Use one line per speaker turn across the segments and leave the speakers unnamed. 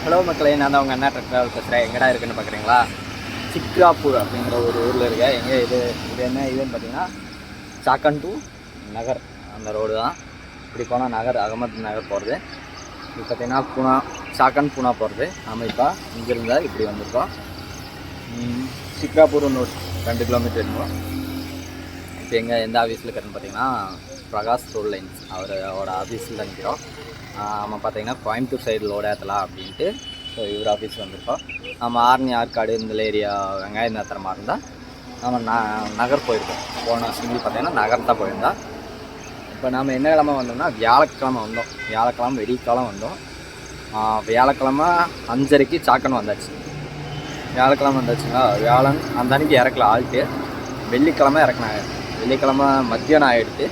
Hello மக்களே, நான் தான் உங்கள் அண்ணா ட்ராவல் பேசுகிறேன். எங்கடா இருக்குன்னு பார்க்குறீங்களா? சிக்ராப்பூர் அப்படிங்கிற ஒரு ஊரில் இருக்க. எங்கே இது இதுன்னு பார்த்தீங்கன்னா சாக்கன் டு நகர் அந்த ரோடு தான். இப்படி போனால் நகர் அகமது நகர் போகிறது. இப்போ பார்த்தீங்கன்னா பூனா சாக்கன் பூனா போகிறது. நம்ம இப்போ இங்கேருந்தா இப்படி வந்திருக்கோம். சிக்ராப்பூர் இன்னொரு 2 கிலோமீட்டர் இருக்கும். இப்போ எந்த ஆஃபீஸில் இருக்கிறன்னு பார்த்தீங்கன்னா பிரகாஷ் ரோல் லைன்ஸ் அவரோட ஆஃபீஸில் தான் நிற்கிறோம். நம்ம பார்த்தீங்கன்னா கோயம்புத்தூர் சைடு லோடு ஏற்றலாம் அப்படின்ட்டு இவர் ஆஃபீஸ் வந்திருக்கோம். நம்ம ஆர்னி ஆற்காடு இந்த ஏரியா வெங்காயம் ஏற்றுற மாதிரி இருந்தால் நம்ம நகர் போயிருக்கோம். போன சிங்கிள் பார்த்தீங்கன்னா நகர் தான் போயிருந்தோம். இப்போ நம்ம என்ன கிழமை வந்தோம்னா வியாழக்கிழமை வந்தோம். வியாழக்கிழமை வெடிக்காலம் வந்தோம். வியாழக்கிழமை 5:30க்கு சாக்கன் வந்தாச்சு. வியாழக்கிழமை வந்தாச்சுங்களா, வியாழன் அந்த அன்றைக்கி இறக்கல ஆள்ட்டு. வெள்ளிக்கிழமை இறக்குனாங்க. வெள்ளிக்கிழமை மத்தியானம் ஆகிடுச்சு.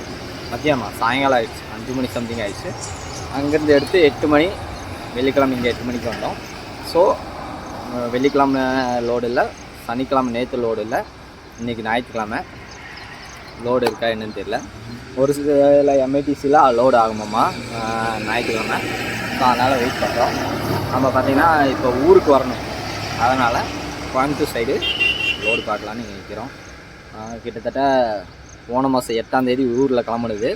சாயங்காலம் ஆகிடுச்சு, 5 மணி சம்திங் ஆகிடுச்சு. அங்கேருந்து எடுத்து 8 மணி, வெள்ளிக்கிழமை இங்கே 8 மணிக்கு வந்தோம். ஸோ வெள்ளிக்கிழமை லோடு இல்லை, சனிக்கிழமை நேற்று லோடு இல்லை, இன்றைக்கி ஞாயிற்றுக்கிழமை லோடு இருக்கா என்னன்னு தெரியல. ஒரு சில எம்ஐடிசியில் லோடு ஆகுமாம்மா ஞாயிற்றுக்கிழமை. ஸோ அதனால் வெயிட் பண்ணுறோம். நம்ம பார்த்திங்கன்னா இப்போ ஊருக்கு வரணும். அதனால் கோயம்புத்தூர் சைடு லோடு பார்க்கலான்னு நினைக்கிறோம். கிட்டத்தட்ட போன மாதம் 8ஆம் தேதி ஊரில் கிளம்புனது.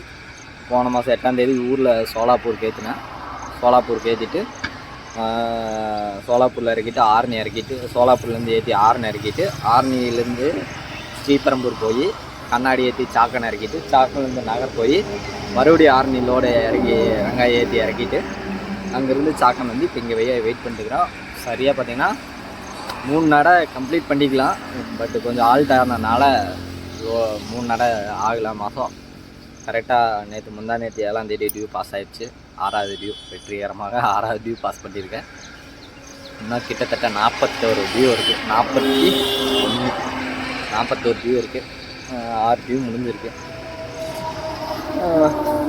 போன மாதம் 8ஆம் தேதி ஊரில் சோலாப்பூருக்கு ஏற்றினேன். சோலாப்பூருக்கு ஏற்றிட்டு சோலாப்பூரில் இறக்கிட்டு ஆர்னி இறக்கிட்டு, சோலாப்பூர்லேருந்து ஏற்றி ஆர்னி இறக்கிட்டு, ஆர்னிலேருந்து ஸ்ரீபெரும்பூர் போய் கண்ணாடி ஏற்றி சாக்கன் இறக்கிட்டு, சாக்கன்லேருந்து நகர் போய் மறுபடியும் ஆர்னிலோடு இறக்கி வெங்காயம் ஏற்றி இறக்கிட்டு அங்கேருந்து சாக்கன் வந்து இப்போ இங்கே வெயிட் பண்ணிட்டுக்கிறோம். சரியாக பார்த்திங்கன்னா 3 நடை கம்ப்ளீட் பண்ணிக்கலாம். பட் கொஞ்சம் ஆல்ட் ஆகிறதுனால 3 நடை ஆகலை. மாதம் கரெக்டாக முந்தா நேற்று 7ஆம் தேதி டியூ பாஸ் ஆகிடுச்சு. 6வது டியூ வெற்றிகரமாக 6வது டியூ பாஸ் பண்ணியிருக்கேன். இன்னும் கிட்டத்தட்ட 41 டியூ இருக்குது. 41 டியூ இருக்குது. 6 டியூ முடிஞ்சிருக்கு.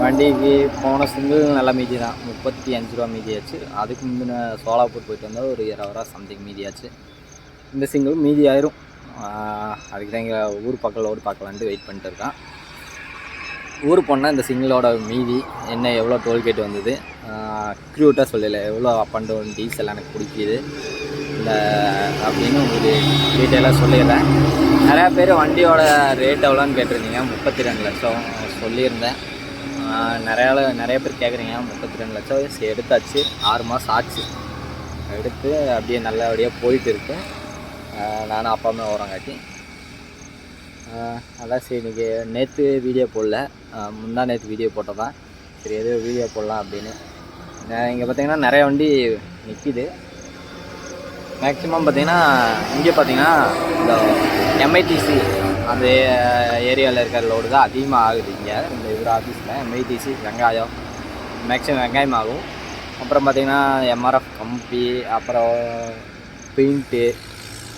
வண்டிக்கு போன சிங்கிள் நல்ல மீதி தான், 35 ரூபா மீதியாச்சு. அதுக்கு முந்தின சோலாப்பூர் போயிட்டு வந்தால் ஒரு 20 ரூபா சம்திங் மீதியாச்சு. இந்த சிங்கிள் மீதி ஆயிரும். அதுக்கு தான் இங்கே ஊர் பக்கம் லோடு பார்க்கலான்ட்டு வெயிட் பண்ணிட்டு இருக்கேன். ஊர் போனால் இந்த சிங்கிளோட மீதி என்ன எவ்வளோ டோல்கேட் வந்தது க்ரூட்டாக சொல்லலை, எவ்வளோ அப் அண்ட் டவுன் டீசல் எனக்கு பிடிக்கிது இல்லை அப்படின்னு உங்களுக்கு டீட்டெயிலாக சொல்லிடுறேன். நிறையா பேர் வண்டியோட ரேட் எவ்வளோன்னு கேட்டிருந்தீங்க. 32 லட்சம் சொல்லியிருந்தேன். நிறைய பேர் கேட்குறீங்க. 32 லட்சம் எடுத்தாச்சு. 6 மாதம் ஆச்சு எடுத்து. அப்படியே நல்லபடியாக போயிட்டு இருக்கு. நானும் அப்பா அம்மா வரங்காட்டி அதான் சரி. இன்றைக்கி நேற்று வீடியோ போடல, முந்தா நேற்று வீடியோ போட்டதான். சரி எதோ வீடியோ போடலாம் அப்படின்னு. இங்கே பார்த்திங்கன்னா நிறைய வண்டி நிற்கிது. மேக்ஸிமம் பார்த்திங்கன்னா இங்கே பார்த்திங்கன்னா இந்த எம்ஐடிசி அந்த ஏரியாவில் இருக்கிற லோடு தான் அதிகமாக ஆகுது. இங்கே இந்த இவர் ஆஃபீஸில் எம்ஐடிசி வெங்காயம் மேக்ஸிமம் வெங்காயம் ஆகும். அப்புறம் பார்த்திங்கன்னா எம்ஆர்எஃப் கம்பி, அப்புறம் பெயிண்ட்டு,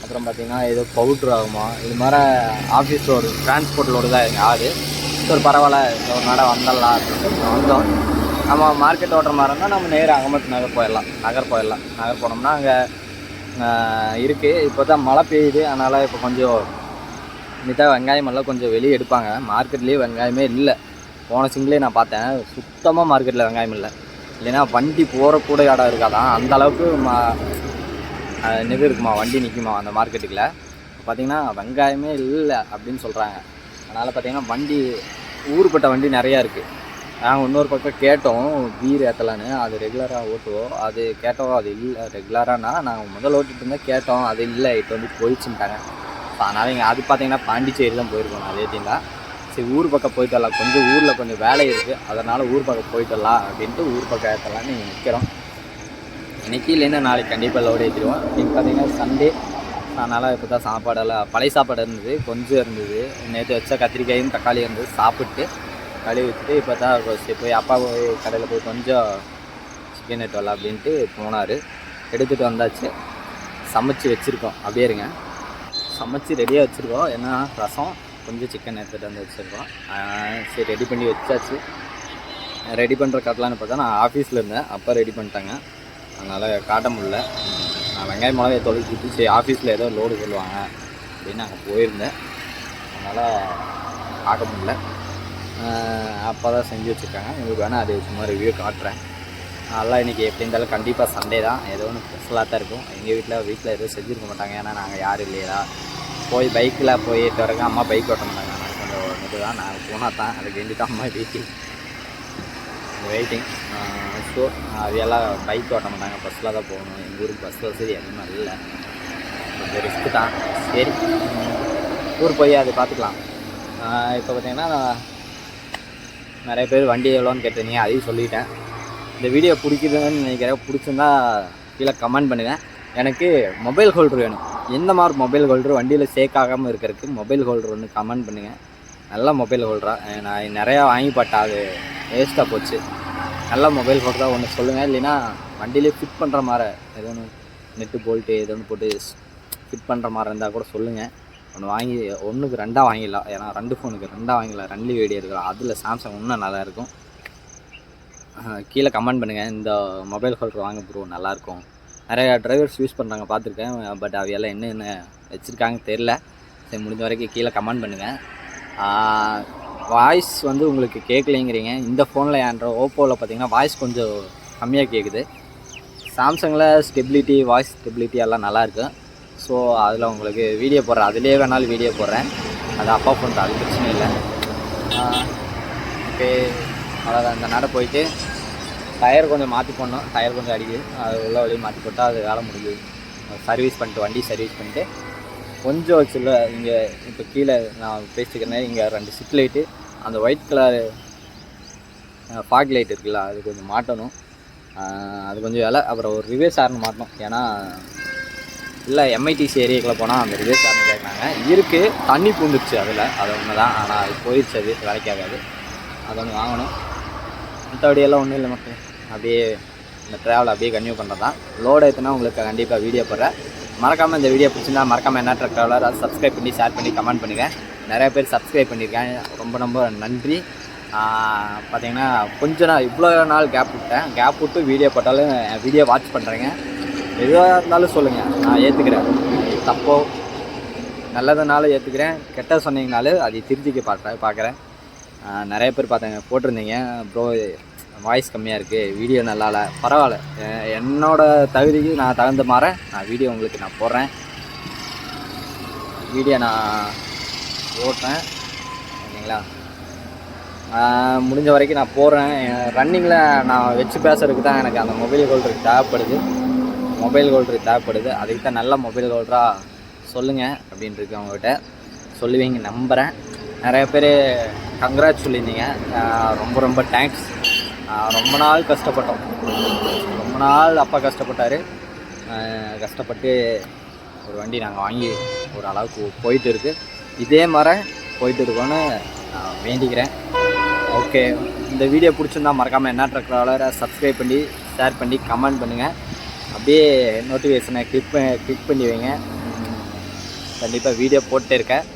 அப்புறம் பார்த்திங்கன்னா ஏதோ பவுட்ரு ஆகுமா, இது மாதிரி ஆஃபீஸ் லோடு டிரான்ஸ்போர்ட் லோடு தான் எங்கள் ஆடு. ஸோ பரவாயில்ல, ஒரு நடை வந்துடலாம் அப்படின்னு வந்தோம். நம்ம மார்க்கெட் ஓட்டுற மாதிரி இருந்தால் நம்ம நேராக அகமது நகர் போயிடலாம். நகர் போனோம்னா அங்கே இருக்குது. இப்போ தான் மழை பெய்யுது, அதனால் இப்போ கொஞ்சம் இனிதான் வெங்காயம் எல்லாம் கொஞ்சம் வெளியே எடுப்பாங்க. மார்க்கெட்லேயே வெங்காயமே இல்லை. போன சிங்கிளே நான் பார்த்தேன், சுத்தமாக மார்க்கெட்டில் வெங்காயம் இல்லை. இல்லைன்னா வண்டி போகிற கூட இடம் இருக்காதான், அந்தளவுக்கு இருக்குமா, வண்டி நிற்குமா அந்த மார்க்கெட்டுக்குள்ள. பார்த்திங்கன்னா வெங்காயமே இல்லை அப்படின்னு சொல்கிறாங்க. அதனால் பார்த்திங்கன்னா வண்டி ஊருப்பட்ட வண்டி நிறையா இருக்குது. நாங்கள் இன்னொரு பக்கம் கேட்டோம் வீர் ஏற்றலான்னு, அது ரெகுலராக ஓட்டுவோம். அது கேட்டோம், அது இல்லை ரெகுலரானா. நாங்கள் முதல் ஓட்டிகிட்டு இருந்தால் கேட்டோம், அது இல்லை இப்போ வந்து போயிடுச்சுட்டாங்க. அதனால் இங்கே அது பார்த்திங்கன்னா பாண்டிச்சேரி தான் போயிருக்கோம். அதே தான் சரி ஊர் பக்கம் போயிட்டு வரலாம், கொஞ்சம் ஊரில் கொஞ்சம் வேலை இருக்குது, அதனால் ஊர் பக்கம் போயிட்டு வரலாம் அப்படின்ட்டு ஊர் பக்கம் ஏற்றலான்னு நிற்கிறோம். இன்றைக்கி இல்லைன்னா நாளைக்கு கண்டிப்பாக லோடு ஏற்றிடுவோம். இன்றைக்கி பார்த்திங்கன்னா சண்டே, அதனால் இப்போ தான் சாப்பாடெல்லாம் பழைய சாப்பாடு இருந்தது, கொஞ்சம் இருந்தது. நேற்று வச்ச கத்திரிக்காயும் தக்காளியும் இருந்தது, சாப்பிட்டு கழுவி வச்சுட்டு இப்போ தான் போய் அப்பா கடையில் போய் கொஞ்சம் சிக்கன் எடுத்து வரலாம் அப்படின்ட்டு போனார். எடுத்துகிட்டு வந்தாச்சு. சமைச்சி வச்சுருக்கோம். அப்படியே இருங்க, சமைச்சி ரெடியாக வச்சுருக்கோம். ஏன்னா ரசம் கொஞ்சம் சிக்கன் எடுத்துகிட்டு வந்து வச்சுருக்கோம். சரி ரெடி பண்ணி வச்சாச்சு. ரெடி பண்ணுற காட்டலான்னு பார்த்தா நான் ஆஃபீஸில் இருந்தேன், அப்போ ரெடி பண்ணிட்டாங்க. அதனால் காட்ட முடியல. நான் வெங்காயம் மிளகாயை தொலைச்சிட்டு சரி ஆஃபீஸில் ஏதோ லோடு சொல்லுவாங்க அப்படின்னு அங்கே போயிருந்தேன். அதனால் காட்ட முடியல. அப்போ தான் செஞ்சு வச்சுருக்காங்க. உங்களுக்கு வேணால் அது சும்மா ரிவ்யூ காட்டுறேன். அதெல்லாம் இன்றைக்கி எப்படி இருந்தாலும் கண்டிப்பாக சண்டே தான், ஏதோ ஒன்று ஸ்பெஷலாக தான் இருக்கும். எங்கள் வீட்டில் எதுவும் செஞ்சுருக்க மாட்டாங்க, ஏன்னா நாங்கள் யாரும் இல்லையா. போய் பைக்கில் போயிட்டு வரைக்கும் அம்மா பைக் ஓட்ட மாட்டாங்க, நான் கொஞ்சம் இது தான் நான் போனால் தான் அதுக்கு வேண்டிட்டு அம்மா வெயிட்டிங். ஸோ அவையெல்லாம் பைக் ஓட்ட மாட்டாங்க, பஸ்ஸில் தான் போகணும். எங்கள் ஊருக்கு பஸ் வசதி எதுவுமே இல்லை, கொஞ்சம் ரிஸ்க்கு தான். சரி ஊர் போய் அது பார்த்துக்கலாம். இப்போ பார்த்திங்கன்னா நிறைய பேர் வண்டி எவ்வளோன்னு கேட்டீங்க, அதையும் சொல்லிட்டேன். இந்த வீடியோ பிடிக்குதுன்னு நினைக்கிறேன், பிடிச்சிருந்தா கீழே கமெண்ட் பண்ணுங்கள். எனக்கு மொபைல் ஹோல்டர் வேணும், எந்த மாதிரி மொபைல் ஹோல்டர் வண்டியில் சேக் ஆகாமல் இருக்கிறதுக்கு மொபைல் ஹோல்டர் ஒன்று கமெண்ட் பண்ணுங்கள். நல்ல மொபைல் ஹோல்டராக, நான் நிறையா வாங்கி பார்த்தா அது வேஸ்ட்டாக போச்சு. நல்ல மொபைல் ஹோல்டராக ஒன்று சொல்லுங்கள், இல்லைன்னா வண்டியிலே ஃபிட் பண்ணுற மாதிரி ஏதோ ஒன்று நெட்டு போல்ட்டு ஏதோ ஒன்று போட்டு ஃபிட் பண்ணுற மாதிரி இருந்தால் கூட சொல்லுங்கள். ஒன்று வாங்கி ஒன்றுக்கு 2 வாங்கிடலாம், ஏன்னா 2 ஃபோனுக்கு 2 வாங்கிடலாம். 2 வீடியோ இருக்கிறோம், அதில் சாம்சங் இன்னும் நல்லாயிருக்கும். கீழே கமெண்ட் பண்ணுங்கள், இந்த மொபைல் ஹோல்டர் வாங்க ப்ரோ நல்லாயிருக்கும். நிறையா டிரைவர்ஸ் யூஸ் பண்ணுறாங்க, பார்த்துருக்கேன். பட் அவையெல்லாம் என்னென்ன வச்சுருக்காங்க தெரில. சரி, முடிஞ்ச வரைக்கும் கீழே கமெண்ட் பண்ணுங்கள். வாய்ஸ் வந்து உங்களுக்கு கேட்கலைங்கிறீங்க. இந்த ஃபோனில் ஓப்போவில் பார்த்திங்கன்னா வாய்ஸ் கொஞ்சம் கம்மியாக கேட்குது. சாம்சங்கில் ஸ்டெபிலிட்டி, வாய்ஸ் ஸ்டெபிலிட்டி எல்லாம் நல்லாயிருக்கு. ஸோ அதில் உங்களுக்கு வீடியோ போடுறேன், அதிலே வேணாலும் வீடியோ போடுறேன். அது அப்பா ஃபோன், அது பிரச்சனை இல்லை. ஓகே, அவ்வளோதான். இந்த நட போயிட்டு டயர் கொஞ்சம் மாற்றி போடணும், டயர் கொஞ்சம் அடிக்குது, அது உள்ள வழி மாற்றி போட்டால் அது வேலை முடியுது. சர்வீஸ் பண்ணிட்டு வண்டி சர்வீஸ் பண்ணிட்டு கொஞ்சம் வச்சுல இங்கே இப்போ கீழே நான் பேசிக்கிறேன். இங்கே 2 சிட் லைட்டு, அந்த ஒயிட் கலர் ஃபாக் லைட் இருக்குல்ல, அது கொஞ்சம் மாட்டணும். அது கொஞ்சம் வேலை. அப்புறம் ஒரு ரிவேர்ஸ் ஆர்னு மாட்டணும், ஏன்னா இல்லை எம்ஐடிசி ஏரியாக்குள்ளே போனால் அந்த ரிவேர்ஸ் ஆர்னு கேட்குறாங்க. இருக்குது, தண்ணி பூந்துச்சு அதில், அது ஒன்று தான். ஆனால் அது போயிடுச்சு, அது வேலைக்காகாது. அது ஒன்று வாங்கணும். மற்றபடியெல்லாம் ஒன்றும் இல்லை மக்கள். அப்படியே இந்த ட்ராவல் அப்படியே கன்டினியூ பண்ணுறது தான். லோடு ஏற்றுனா உங்களுக்கு கண்டிப்பாக வீடியோ போடுறேன். மறக்காமல் இந்த வீடியோ பிடிச்சிருந்தா மறக்காமல் என்ன ட்ராவலர் அதை சப்ஸ்கிரைப் பண்ணி ஷேர் பண்ணி கமெண்ட் பண்ணுங்கள். நிறைய பேர் சப்ஸ்கிரைப் பண்ணியிருக்கேன், ரொம்ப ரொம்ப நன்றி. பார்த்திங்கன்னா கொஞ்சம் நான் இவ்வளோ நாள் கேப் விட்டு வீடியோ போட்டாலும் வீடியோ வாட்ச் பண்ணுறேங்க. எதுவாக இருந்தாலும் சொல்லுங்கள், நான் ஏற்றுக்கிறேன். தப்போ நல்லதுனாலும் ஏற்றுக்கிறேன், கெட்ட சொன்னீங்கனாலும் அதை திருத்திக்க பார்க்குறேன். நிறைய பேர் பார்த்தாங்க போட்டிருந்தீங்க, ப்ரோ வாய்ஸ் கம்மியாக இருக்குது, வீடியோ நல்லா இல்லை. பரவாயில்ல, என்னோடய தகுதிக்கு நான் தகுந்த மாதிரி நான் வீடியோ உங்களுக்கு நான் போடுறேன். வீடியோ நான் ஓட்டுறேன், ஓகேங்களா. முடிஞ்ச வரைக்கும் நான் போடுறேன். ரன்னிங்கில் நான் வச்சு பேசுறதுக்கு தான் எனக்கு அந்த மொபைல் ஹோல்டருக்கு தேவைப்படுது. அதுக்கு தான் நல்ல மொபைல் ஹோல்டராக சொல்லுங்கள் அப்படின்ட்டு அவங்ககிட்ட சொல்லுவீங்க நம்புகிறேன். நிறைய பேர் கங்க்ராட்ஸ் சொல்லியிருந்தீங்க, ரொம்ப ரொம்ப தேங்க்ஸ். ரொம்ப நாள் கஷ்டப்பட்டோம், ரொம்ப நாள் அப்பா கஷ்டப்பட்டார். கஷ்டப்பட்டு ஒரு வண்டி நாங்கள் வாங்கி ஒரு அளவுக்கு போயிட்டு இருக்குது. இதே மாதிரி போயிட்டு இருக்கோன்னு நான் வேண்டிக்கிறேன். ஓகே, இந்த வீடியோ பிடிச்சிருந்தா மறக்காமல் என்ன ட்ராவலரை சப்ஸ்கிரைப் பண்ணி ஷேர் பண்ணி கமெண்ட் பண்ணுங்கள். அப்படியே நோட்டிஃபிகேஷனை கிளிக் பண்ணி வைங்க. கண்டிப்பாக வீடியோ போட்டே இருக்கேன்.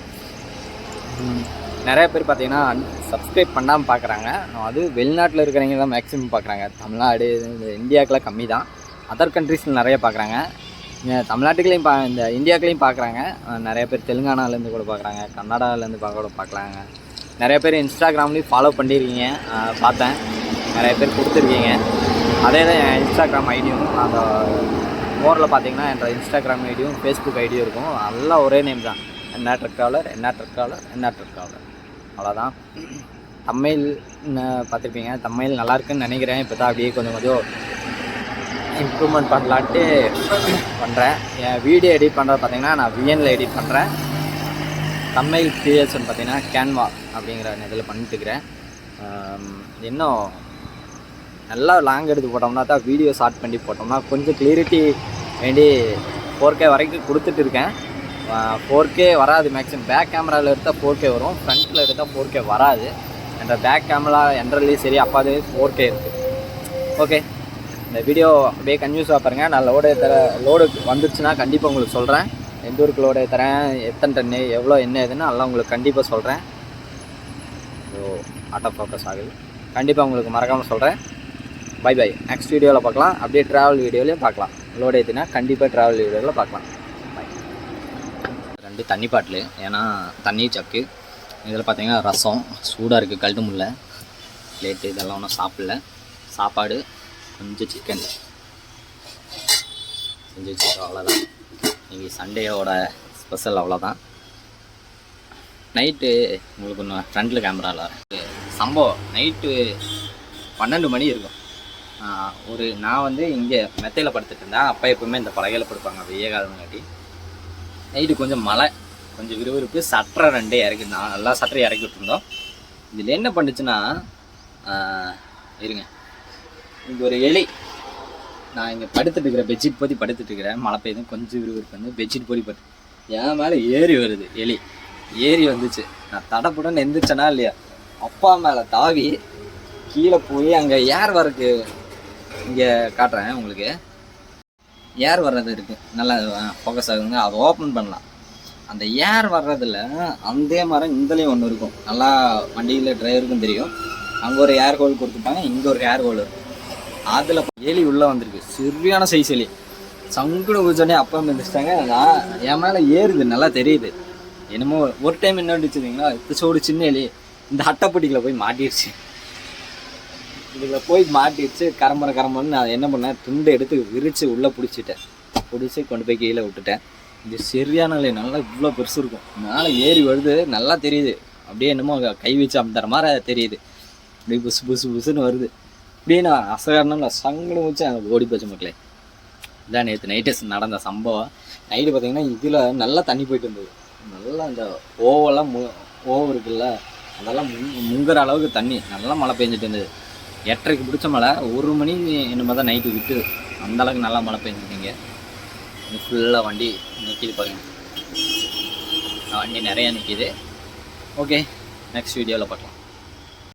நிறைய பேர் பார்த்தீங்கன்னா சப்ஸ்கிரைப் பண்ணாமல் பார்க்குறாங்க. அது வெளிநாட்டில் இருக்கிறவங்க தான் மேக்ஸிமம் பார்க்குறாங்க. தமிழ்நாடு இந்த இந்தியாவுக்குலாம் கம்மி தான். அதர் கண்ட்ரீஸில் நிறைய பார்க்குறாங்க. தமிழ்நாட்டுக்குலேயும் இந்த இந்தியாவுக்குலேயும் பார்க்குறாங்க. நிறைய பேர் தெலுங்கானாலேருந்து கூட பார்க்குறாங்க, கர்நாடகாலேருந்து பார்க்குறாங்க. நிறைய பேர் இன்ஸ்டாகிராம்லேயும் ஃபாலோ பண்ணியிருக்கீங்க, பார்த்தேன். நிறைய பேர் கொடுத்துருக்கீங்க. அதே தான் என் இன்ஸ்டாகிராம் ஐடியும். அந்த மோரில் பார்த்தீங்கன்னா என் இன்ஸ்டாகிராம் ஐடியும் ஃபேஸ்புக் ஐடியும் இருக்கும். எல்லாம் ஒரே நேம் தான், என்ன ட்ராவலர். அவ்வளோதான். தமிழ் பார்த்துருப்பீங்க, தமிழ் நல்லாயிருக்குன்னு நினைக்கிறேன். இப்போ தான் அப்படியே கொஞ்சம் இம்ப்ரூவ்மெண்ட் பண்ணலான்ட்டு பண்ணுறேன். என் வீடியோ எடிட் பண்ணுறது பார்த்திங்கன்னா நான் விஎனில் எடிட் பண்ணுறேன். தமிழ் கிரியேஷன் பார்த்திங்கன்னா கேன்வா அப்படிங்கிற இதில் பண்ணிட்டுருக்கிறேன். இன்னும் நல்லா லாங் எடுத்து போட்டோம்னா தான் வீடியோ ஷார்ட் பண்ணி போட்டோம்னா கொஞ்சம் கிளியரிட்டி வேண்டி 4K வரைக்கும் கொடுத்துட்டு இருக்கேன். 4K வராது மேக்ஸிமம். பேக் கேமராவில் எடுத்தால் 4K வரும், ஃப்ரண்ட்டில் எடுத்தால் 4K வராது. என்ற பேக் கேமரா என்ட்ரலேயும் சரி அப்பாது 4K இருக்குது. ஓகே, இந்த வீடியோ அப்படியே கன்யூஸாக பாருங்கள். நான் லோடு வந்துச்சுன்னா கண்டிப்பாக உங்களுக்கு சொல்கிறேன். எந்த ஊருக்கு லோடு தரேன், எத்தனை டன்னு, எவ்வளோ என்ன ஏதுன்னு எல்லாம் உங்களுக்கு கண்டிப்பாக சொல்கிறேன். ஸோ ஆட்டோ ஃபோக்கஸ் ஆகுது, கண்டிப்பாக உங்களுக்கு மறக்காமல் சொல்கிறேன். By by. நெக்ஸ்ட் வீடியோவில் பார்க்கலாம். அப்படியே ட்ராவல் வீடியோலையும் பார்க்கலாம். லோடு ஏற்றினா கண்டிப்பாக ட்ராவல் வீடியோவில் பார்க்கலாம். பை. 2 தண்ணி பாட்டில், ஏன்னா தண்ணி சக்கு. இதில் பார்த்தீங்கன்னா ரசம் சூடாக இருக்குது, கழட்டு முடியல. பிளேட்டு இதெல்லாம் ஒன்றும் சாப்பிடல. சாப்பாடு கொஞ்சம் சிக்கன் செஞ்சு வச்சுருக்கோம், அவ்வளோதான். இன்றைக்கி சண்டேயோட ஸ்பெஷல் அவ்வளோதான். நைட்டு உங்களுக்கு ஒன்று ஃப்ரண்டில் கேமராவில் சம்பவம். நைட்டு 12 மணி இருக்கும். நான் வந்து இங்கே மெத்தையில் படுத்துட்டு இருந்தேன். அப்பா எப்பவுமே இந்த பலகையில் படுப்பாங்க, வெய்ய காலங்காட்டி. நைட்டு கொஞ்சம் மழை, கொஞ்சம் விறுவிறுப்பு, சட்டரை 2 இறக்கி, நான் நல்லா சட்டரை இறக்கி விட்டுருந்தோம். இதில் என்ன பண்ணுச்சுன்னா, இருங்க, இங்கே ஒரு எலி, நான் இங்கே படுத்துட்டு இருக்கிறேன், பெட்ஷீட் போத்தி படுத்துட்டு இருக்கிறேன், மழை பெய்யுது, கொஞ்சம் விறுவிறுப்பு வந்து பெட்ஷீட் போத்தி படுத்து என் மேலே ஏறி வருது. எலி ஏறி வந்துச்சு. நான் தடப்புடன்னு எந்திரிச்சேனா இல்லையா, அப்பா மேலே தாவி கீழே போய் அங்கே ஏர் வரக்கு, இங்கே காட்டுறேன் உங்களுக்கு, ஏர் வர்றது இருக்குது, நல்லா ஃபோக்கஸ் ஆகுங்க, அதை ஓப்பன் பண்ணலாம். அந்த ஏர் வர்றதில் அந்த மாதிரி இந்தலையும் ஒன்று இருக்கும், நல்லா வண்டியில் டிரைவருக்கும் தெரியும். அங்கே ஒரு ஏர் ஹோல் கொடுத்துருப்பாங்க, இங்கே ஒரு ஏர் ஹோல் இருக்கும். அதில் எலி உள்ளே வந்திருக்கு, சரியான சைஸ் எலி. சங்குடு குதிச்சோடனே அப்பா மிதிச்சிட்டாங்க. நான் என் மேலே ஏறுது, நல்லா தெரியுது. என்னமோ ஒரு டைம் என்ன வந்துச்சுங்களா, சோடு சின்ன எலி இந்த அட்டைப்பட்டிக்கில் போய் மாட்டிடுச்சு. இதில் போய் மாட்டிடுச்சு. கரம்பரன்னு நான் என்ன பண்ணேன், துண்டை எடுத்து விரித்து உள்ளே பிடிச்சி கொண்டு போய் கீழே விட்டுட்டேன். இது சரியான எலி, நல்லா இவ்வளோ பெருசு இருக்கும். மேலே ஏறி வருது, நல்லா தெரியுது. அப்படியே என்னமோ கை வச்சு அமுத்துற மாதிரி தெரியுது. அப்படியே புசுன்னு வருது. இப்படியே நான் அசகாரணம் சங்கடம் வச்சு அங்கே ஓடி போச்சு மக்களே. இதான் நேற்று நைட்டு நடந்த சம்பவம். நைட்டு பார்த்தீங்கன்னா இதில் நல்லா தண்ணி போயிட்டு இருந்தது. நல்லா இந்த ஓவெல்லாம் ஓவ் இருக்குல்ல, அதெல்லாம் முங்குற அளவுக்கு தண்ணி, நல்லா மழை பெஞ்சிட்டு இருந்தது. 8:30க்கு பிடிச்ச மழை, 1 மணி என்னமோ தான் நைட்டு விட்டு, அந்தளவுக்கு நல்லா மழை பெஞ்சிட்டீங்க. ஃபுல்லாக வண்டி நிற்கிது பாருங்க, வண்டி நிறையா நிற்கிது. ஓகே, நெக்ஸ்ட் வீடியோவில் பார்க்கலாம்.